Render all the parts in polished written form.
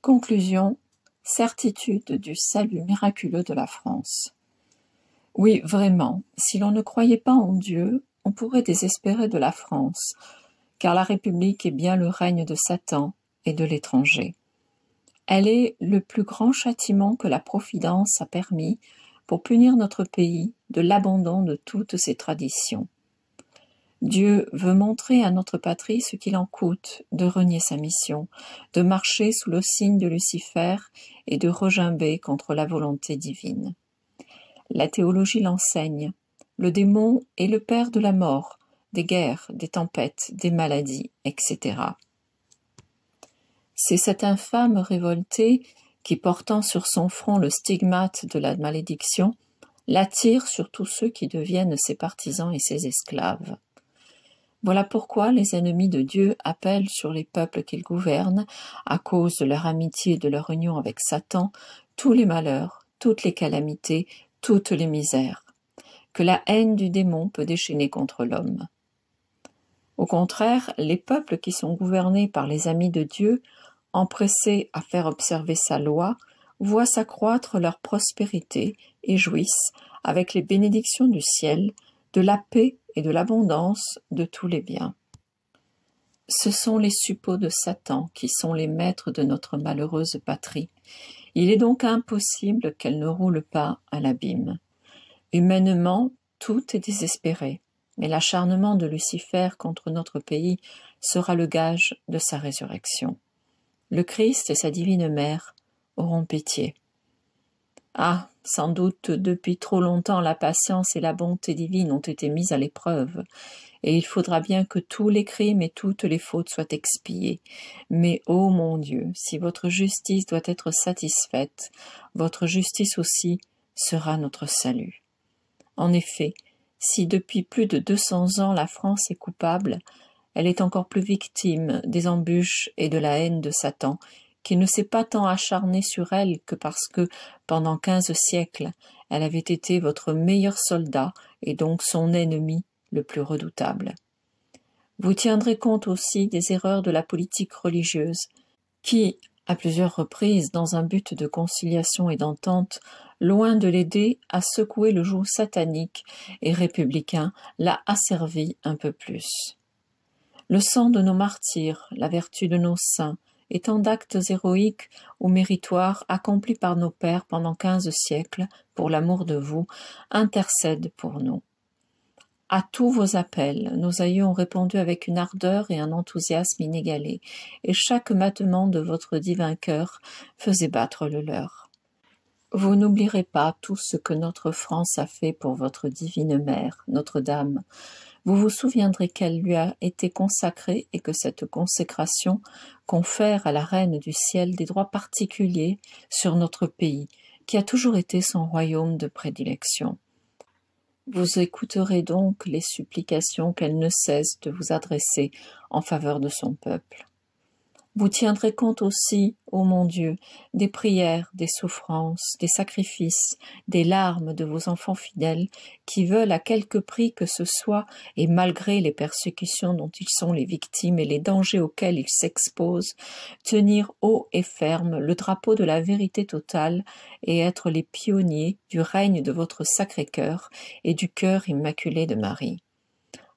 Conclusion, certitude du salut miraculeux de la France. Oui, vraiment, si l'on ne croyait pas en Dieu, on pourrait désespérer de la France, car la République est bien le règne de Satan et de l'étranger. Elle est le plus grand châtiment que la Providence a permis pour punir notre pays de l'abandon de toutes ses traditions. Dieu veut montrer à notre patrie ce qu'il en coûte de renier sa mission, de marcher sous le signe de Lucifer et de regimber contre la volonté divine. La théologie l'enseigne. Le démon est le père de la mort, des guerres, des tempêtes, des maladies, etc. C'est cet infâme révolté qui, portant sur son front le stigmate de la malédiction, l'attire sur tous ceux qui deviennent ses partisans et ses esclaves. Voilà pourquoi les ennemis de Dieu appellent sur les peuples qu'ils gouvernent, à cause de leur amitié et de leur union avec Satan, tous les malheurs, toutes les calamités, toutes les misères, que la haine du démon peut déchaîner contre l'homme. Au contraire, les peuples qui sont gouvernés par les amis de Dieu, empressés à faire observer sa loi, voient s'accroître leur prospérité et jouissent, avec les bénédictions du ciel, de la paix et de l'abondance de tous les biens. Ce sont les suppôts de Satan qui sont les maîtres de notre malheureuse patrie. Il est donc impossible qu'elle ne roule pas à l'abîme. Humainement, tout est désespéré, mais l'acharnement de Lucifer contre notre pays sera le gage de sa résurrection. Le Christ et sa divine mère auront pitié. Ah, sans doute depuis trop longtemps la patience et la bonté divine ont été mises à l'épreuve, et il faudra bien que tous les crimes et toutes les fautes soient expiés. Mais, ô mon Dieu, si votre justice doit être satisfaite, votre justice aussi sera notre salut. En effet, si depuis plus de 200 ans la France est coupable, elle est encore plus victime des embûches et de la haine de Satan, qui ne s'est pas tant acharné sur elle que parce que, pendant 15 siècles, elle avait été votre meilleur soldat et donc son ennemi le plus redoutable. Vous tiendrez compte aussi des erreurs de la politique religieuse, qui, à plusieurs reprises, dans un but de conciliation et d'entente, loin de l'aider à secouer le joug satanique et républicain, l'a asservi un peu plus. Le sang de nos martyrs, la vertu de nos saints, et tant d'actes héroïques ou méritoires accomplis par nos pères pendant 15 siècles, pour l'amour de vous, intercèdent pour nous. À tous vos appels, nos aïeux ont répondu avec une ardeur et un enthousiasme inégalés, et chaque battement de votre divin cœur faisait battre le leur. Vous n'oublierez pas tout ce que notre France a fait pour votre divine mère, Notre-Dame. Vous vous souviendrez qu'elle lui a été consacrée et que cette consécration confère à la Reine du Ciel des droits particuliers sur notre pays, qui a toujours été son royaume de prédilection. Vous écouterez donc les supplications qu'elle ne cesse de vous adresser en faveur de son peuple. Vous tiendrez compte aussi, ô mon Dieu, des prières, des souffrances, des sacrifices, des larmes de vos enfants fidèles qui veulent à quelque prix que ce soit, et malgré les persécutions dont ils sont les victimes et les dangers auxquels ils s'exposent, tenir haut et ferme le drapeau de la vérité totale et être les pionniers du règne de votre Sacré-Cœur et du cœur immaculé de Marie.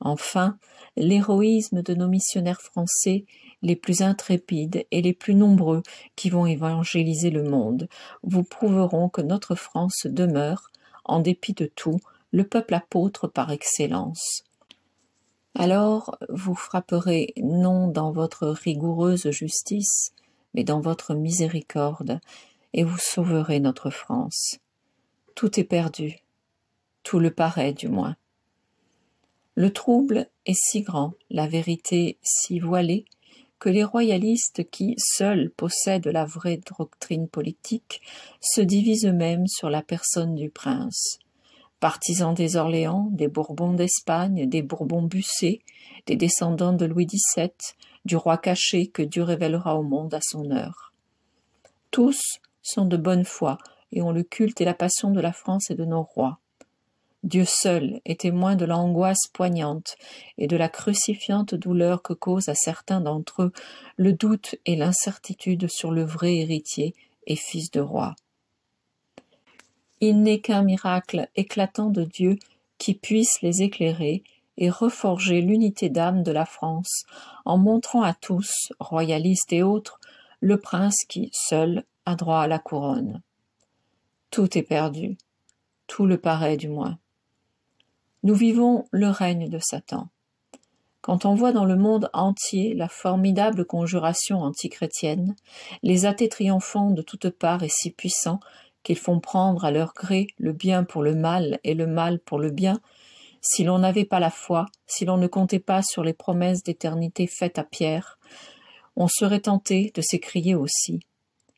Enfin, l'héroïsme de nos missionnaires français, les plus intrépides et les plus nombreux qui vont évangéliser le monde, vous prouveront que notre France demeure, en dépit de tout, le peuple apôtre par excellence. Alors vous frapperez non dans votre rigoureuse justice, mais dans votre miséricorde, et vous sauverez notre France. Tout est perdu, tout le paraît du moins. Le trouble est si grand, la vérité si voilée, que les royalistes qui, seuls, possèdent la vraie doctrine politique, se divisent eux-mêmes sur la personne du prince. Partisans des Orléans, des Bourbons d'Espagne, des Bourbons-Bussé, des descendants de Louis XVII, du roi caché que Dieu révélera au monde à son heure. Tous sont de bonne foi et ont le culte et la passion de la France et de nos rois. Dieu seul est témoin de l'angoisse poignante et de la crucifiante douleur que cause à certains d'entre eux le doute et l'incertitude sur le vrai héritier et fils de roi. Il n'est qu'un miracle éclatant de Dieu qui puisse les éclairer et reforger l'unité d'âme de la France en montrant à tous, royalistes et autres, le prince qui, seul, a droit à la couronne. Tout est perdu, tout le paraît du moins. Nous vivons le règne de Satan. Quand on voit dans le monde entier la formidable conjuration antichrétienne, les athées triomphant de toutes parts et si puissants qu'ils font prendre à leur gré le bien pour le mal et le mal pour le bien, si l'on n'avait pas la foi, si l'on ne comptait pas sur les promesses d'éternité faites à Pierre, on serait tenté de s'écrier aussi.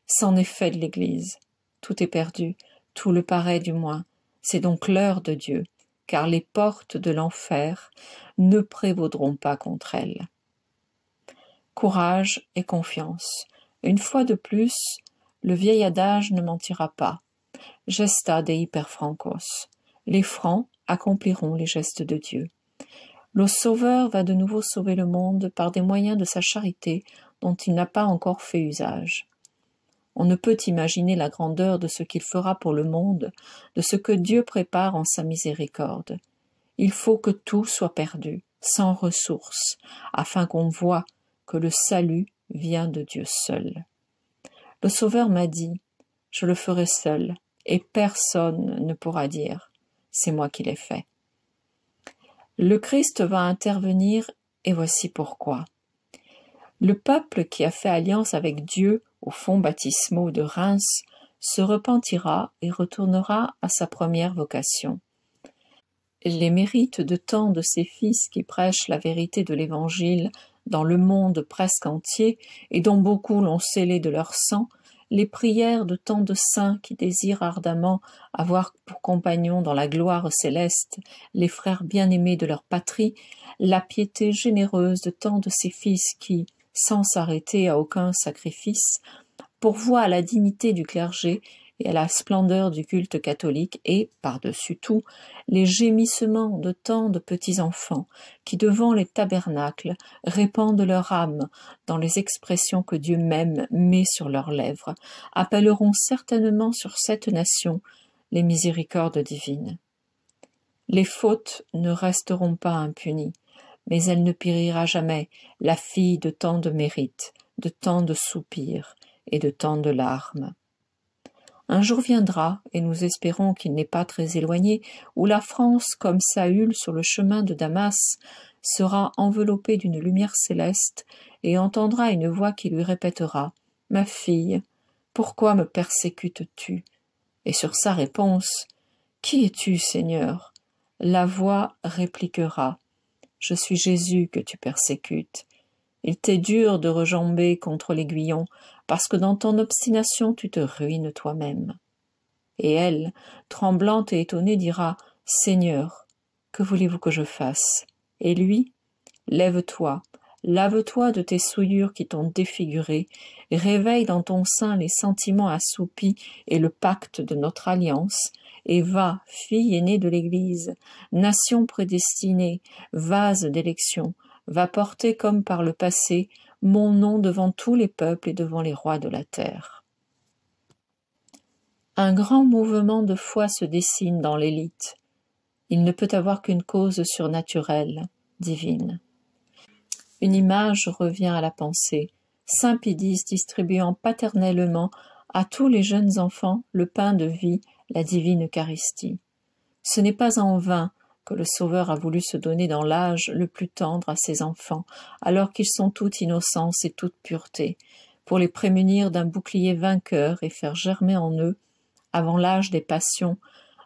C'en est fait de l'Église. Tout est perdu, tout le paraît du moins. C'est donc l'heure de Dieu, car les portes de l'enfer ne prévaudront pas contre elle. Courage et confiance. Une fois de plus, le vieil adage ne mentira pas. Gesta Dei per francos. Les francs accompliront les gestes de Dieu. Le Sauveur va de nouveau sauver le monde par des moyens de sa charité dont il n'a pas encore fait usage. On ne peut imaginer la grandeur de ce qu'il fera pour le monde, de ce que Dieu prépare en sa miséricorde. Il faut que tout soit perdu, sans ressources, afin qu'on voie que le salut vient de Dieu seul. Le Sauveur m'a dit, je le ferai seul, et personne ne pourra dire, c'est moi qui l'ai fait. Le Christ va intervenir, et voici pourquoi. Le peuple qui a fait alliance avec Dieu aux fonts baptismaux de Reims se repentira et retournera à sa première vocation. Les mérites de tant de ses fils qui prêchent la vérité de l'Évangile dans le monde presque entier et dont beaucoup l'ont scellé de leur sang, les prières de tant de saints qui désirent ardemment avoir pour compagnons dans la gloire céleste les frères bien-aimés de leur patrie, la piété généreuse de tant de ses fils qui, sans s'arrêter à aucun sacrifice, pourvoient à la dignité du clergé et à la splendeur du culte catholique et, par-dessus tout, les gémissements de tant de petits-enfants qui, devant les tabernacles, répandent leur âme dans les expressions que Dieu même met sur leurs lèvres, appelleront certainement sur cette nation les miséricordes divines. Les fautes ne resteront pas impunies, mais elle ne périra jamais, la fille de tant de mérites, de tant de soupirs et de tant de larmes. Un jour viendra, et nous espérons qu'il n'est pas très éloigné, où la France, comme Saül sur le chemin de Damas, sera enveloppée d'une lumière céleste et entendra une voix qui lui répétera « Ma fille, pourquoi me persécutes-tu » Et sur sa réponse « Qui es-tu, Seigneur ?» La voix répliquera « Je suis Jésus que tu persécutes. Il t'est dur de rejamber contre l'aiguillon, parce que dans ton obstination tu te ruines toi-même. » Et elle, tremblante et étonnée, dira « Seigneur, que voulez-vous que je fasse ?» Et lui « Lève-toi, lave-toi de tes souillures qui t'ont défiguré, réveille dans ton sein les sentiments assoupis et le pacte de notre alliance, et va, fille aînée de l'Église, nation prédestinée, vase d'élection, va porter comme par le passé mon nom devant tous les peuples et devant les rois de la terre. Un grand mouvement de foi se dessine dans l'élite. Il ne peut avoir qu'une cause surnaturelle, divine. Une image revient à la pensée. Saint Pédis distribuant paternellement à tous les jeunes enfants le pain de vie, la divine Eucharistie. Ce n'est pas en vain que le Sauveur a voulu se donner dans l'âge le plus tendre à ses enfants, alors qu'ils sont toute innocence et toute pureté, pour les prémunir d'un bouclier vainqueur et faire germer en eux, avant l'âge des passions,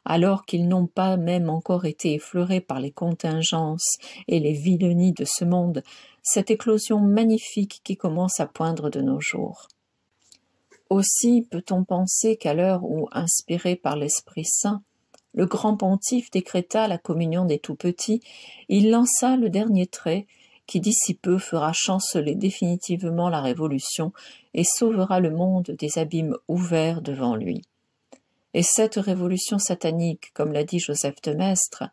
alors qu'ils n'ont pas même encore été effleurés par les contingences et les vilenies de ce monde, cette éclosion magnifique qui commence à poindre de nos jours. Aussi peut-on penser qu'à l'heure où, inspiré par l'Esprit Saint, le grand pontife décréta la communion des tout-petits, il lança le dernier trait qui d'ici peu fera chanceler définitivement la Révolution et sauvera le monde des abîmes ouverts devant lui. Et cette révolution satanique, comme l'a dit Joseph de Maistre,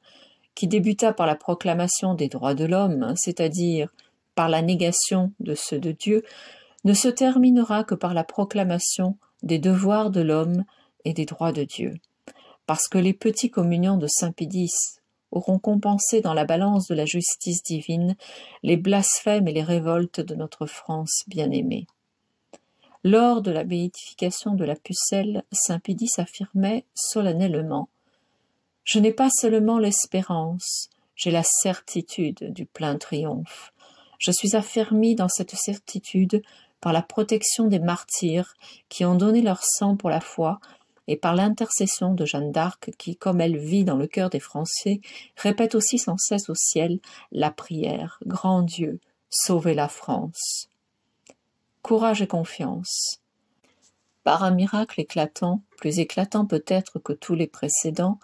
qui débuta par la proclamation des droits de l'homme, c'est-à-dire par la négation de ceux de Dieu, ne se terminera que par la proclamation des devoirs de l'homme et des droits de Dieu. Parce que les petits communions de Saint Pédis auront compensé dans la balance de la justice divine les blasphèmes et les révoltes de notre France bien-aimée. Lors de la béatification de la pucelle, saint Pédis affirmait solennellement « Je n'ai pas seulement l'espérance, j'ai la certitude du plein triomphe. Je suis affermi dans cette certitude par la protection des martyrs qui ont donné leur sang pour la foi et par l'intercession de Jeanne d'Arc qui, comme elle vit dans le cœur des Français, répète aussi sans cesse au ciel la prière « Grand Dieu, sauvez la France ». Courage et confiance. Par un miracle éclatant, plus éclatant peut-être que tous les précédents,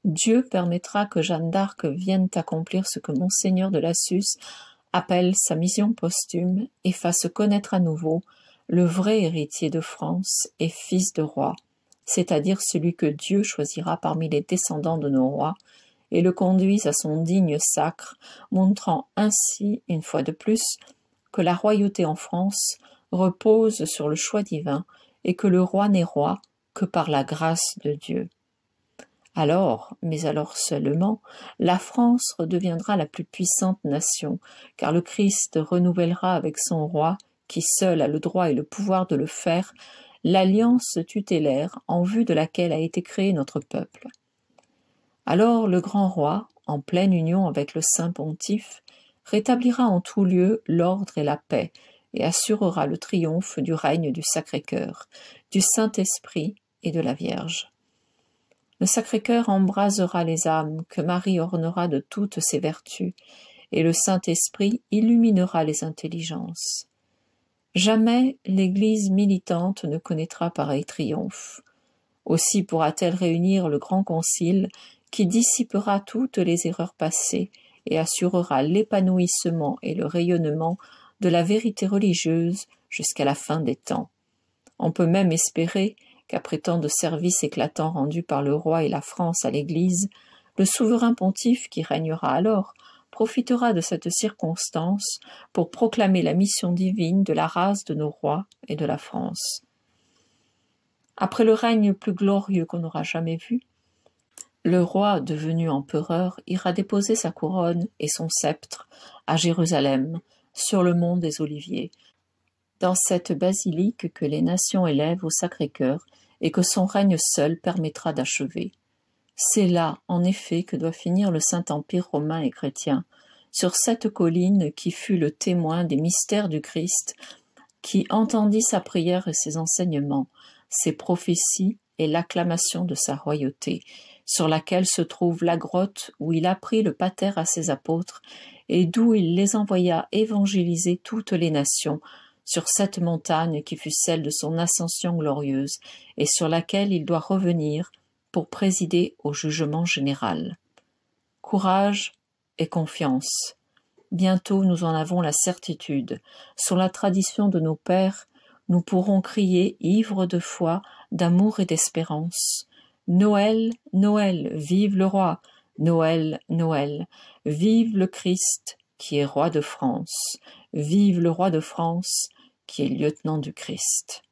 Dieu permettra que Jeanne d'Arc vienne accomplir ce que Monseigneur de Lassus appelle sa mission posthume et fasse connaître à nouveau le vrai héritier de France et fils de roi, c'est-à-dire celui que Dieu choisira parmi les descendants de nos rois, et le conduise à son digne sacre, montrant ainsi, une fois de plus, que la royauté en France repose sur le choix divin et que le roi n'est roi que par la grâce de Dieu. Alors, mais alors seulement, la France redeviendra la plus puissante nation, car le Christ renouvellera avec son roi, qui seul a le droit et le pouvoir de le faire, l'alliance tutélaire en vue de laquelle a été créé notre peuple. Alors le grand roi, en pleine union avec le saint pontife, rétablira en tout lieu l'ordre et la paix, et assurera le triomphe du règne du Sacré-Cœur, du Saint-Esprit et de la Vierge. Le Sacré-Cœur embrasera les âmes que Marie ornera de toutes ses vertus, et le Saint-Esprit illuminera les intelligences. Jamais l'Église militante ne connaîtra pareil triomphe. Aussi pourra-t-elle réunir le grand concile qui dissipera toutes les erreurs passées et assurera l'épanouissement et le rayonnement de la vérité religieuse jusqu'à la fin des temps. On peut même espérer qu'après tant de services éclatants rendus par le roi et la France à l'Église, le souverain pontife qui régnera alors profitera de cette circonstance pour proclamer la mission divine de la race de nos rois et de la France. Après le règne plus glorieux qu'on n'aura jamais vu, le roi, devenu empereur, ira déposer sa couronne et son sceptre à Jérusalem, sur le mont des Oliviers, dans cette basilique que les nations élèvent au Sacré-Cœur et que son règne seul permettra d'achever. C'est là, en effet, que doit finir le Saint-Empire romain et chrétien, sur cette colline qui fut le témoin des mystères du Christ, qui entendit sa prière et ses enseignements, ses prophéties et l'acclamation de sa royauté, sur laquelle se trouve la grotte où il apprit le pater à ses apôtres et d'où il les envoya évangéliser toutes les nations, sur cette montagne qui fut celle de son ascension glorieuse et sur laquelle il doit revenir pour présider au jugement général. Courage et confiance. Bientôt nous en avons la certitude. Sur la tradition de nos pères, nous pourrons crier, ivres de foi, d'amour et d'espérance. Noël, Noël, vive le roi! Noël, Noël, vive le Christ qui est roi de France! Vive le roi de France qui est lieutenant du Christ!